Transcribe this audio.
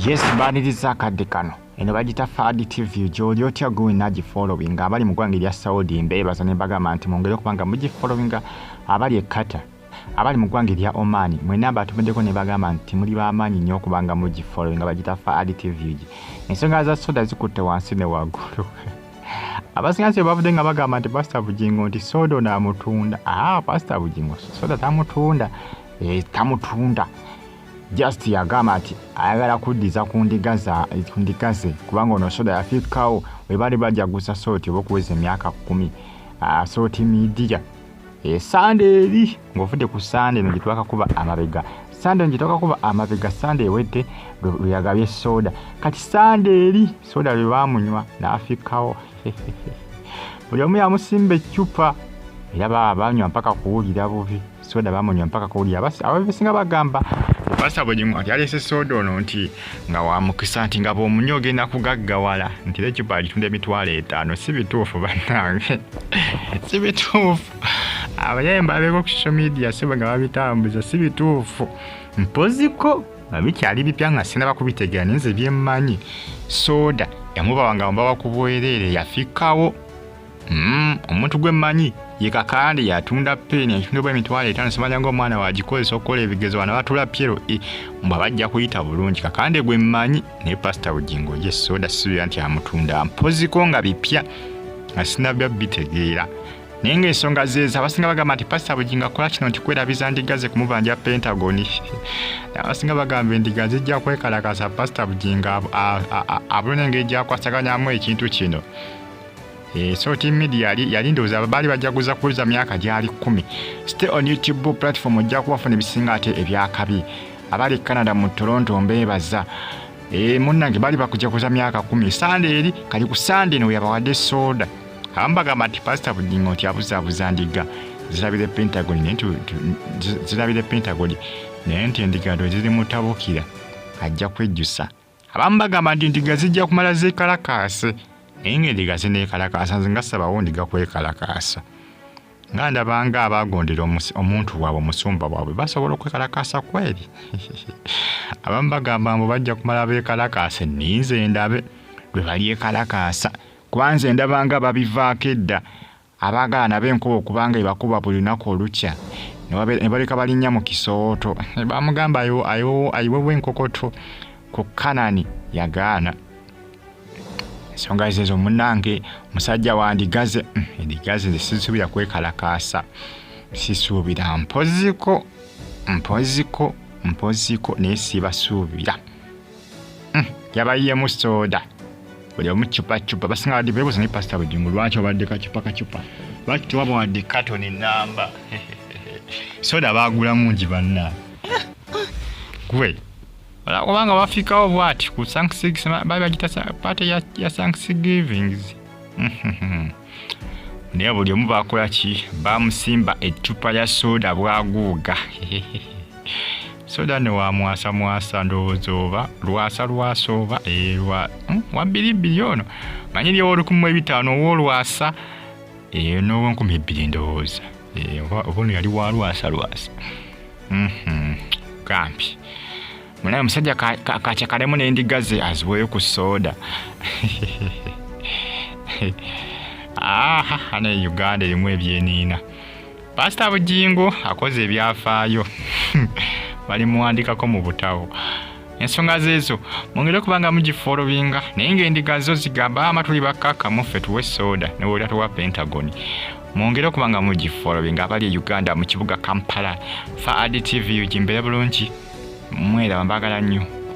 Yes, baniriza akadde kano. Eno bagita Fadi TV gy'oli otya gwe nagifollowing abali mu ggwanga erya Saudi mbeebaza ne bagamba nti mwongere okubanga mugifollowing abali e Qatar abali mu ggwanga erya Oman mwenna batumeddeko ne bagamba nti muli b'amaanyi nnyo okubanga mugifollowing bagita Fadi TV. Ensonga za soda zikutte wansi ne waggulu. Abasingansi bavudde nga bagamba nti Pastor Bugingo nti soda onaamutunda. Pastor Bugingo soda tamutunda. Tamutunda. Just yagamba ati ayagala kuddiza ku ndigaze kubanga ono soda yafikawo we bali bajaguza sooti obukuweza emyaka 10 sooti media Sunday eri ng'ovudde ku Sunday ngitwaka kuba amabega Sunday ewedde lwe yagabye soda kati Sunday eri soda lwe baamunywa n'afikawo buli omu yamusimba eccupa era banywa mpaka kuwulira bubi soda bamunywa mpaka kuwulira abasinga bagamba Pastor Bugingo ati alese soda ono nti nga wamukisa nti nga bw'omunywa ogenda kugaggawala nti l'eccupa alitunda $5,000 si bituufu bannange si bituufu abayimba abeko ku social media si nga babitambuza si bituufu mpoziko nga bikyali bipya nga sinaba kubitegeera nenze byemmanyi soda yamubawanga mbawa ku bwereere yafikawo omuntu gwe mmanyi ye kakande yatunda peni yatunda $5,000 simanya ng'omwana wagikozesa okukola ebigezo bano batula pyero mba bajja kuyita bulungi kakande gwe mmanyi ne Pastor Bugingo ye soda sibira nti amutunda mpoziko nga bipya nga sinabya bitegeera naye ng'ensonga zeeza abasinga bagamba nti Pastor Bugingo akola kino nti kwerabiza ndigaze kumubanja Pentagon abasinga bagamba endiga zijja kwekalakasa Pastor Bugingo abulona engeri gyakwasaganyamu ekintu kino Social media yali ndowooza baali bajaguza kuuza myaka gyali 10 stay on YouTube platform ojja kubafuna ebisinga ate ebyakabi abali Canada mu Toronto mbeebaza munnange baali bakujaguza myaka 10 Sunday eri kali ku Sunday no yabawadde soda abambagamba nti Pastor Bugingo nti abuzaabuza ndiga zirabire Pentagon naye nti endiga ndo ziri mutabukira ajja kwejjusa abambagamba nti ndiga zijja kumala zeekalakaase naye endiga zineekalakaasa nze nga sabawo ndiga kwekalakaasa nga ndabanga abagondera omuntu waabwe omusumba waabwe basobola okwekalakaasa kweri abamu bagamba mbu bajja kumala beekalakaase ninze ndabe bwe balyekalakaasa kuba nze ndabanga babivaako edda abaagala nabe enkuba okubanga ebakuba buli lunaku olukya ne baleka balinnya mu kisooto bamugamba ayiwewo enkokoto ku Kanani yagaana ensonga ezo munnange musajja wandigaze endigaze zisisuubira kwekalakaasa sisuubira mpoziko naye sibasuubira yabayiyemu soda buli omu cupa basinga badde beebuuza ne Pastor Bugingo lwaki obadde kacupa lwaki tewabawadde katoni namba soda baagula mungi banna gwe kubanga bafikawo bwati ku Thanksgiving bali bagita party ya Thanksgiving naye buli omu bakola ki bamusimba eccupa ya soda bwaguuga soda ne wamwasa ndowooza oba lwasa oba wa $2 ono manyi lyewo $1,500 ow'olwasa n'Ow'2,000 ndowooza oba ono yali wa lwasa gampi munaye omusajja kacakalemu n'endiga ze aziweeyo ku soda ne Uganda erimu ebyeniina Pastor Bugingo akoze ebyafaayo bali muwandikako mu butawo ensonga zeezo mwongere kubanga mugifollowinga naye ng'endiga zo zigamba amatuli bakkakkamu ffe tuwe soda ne woolira tuwa Pentagon mwongere kubanga mugifollowinga abali e Uganda mu kibuga Kampala Fadi TV ugimbere bulungi mwera mbagala nnyo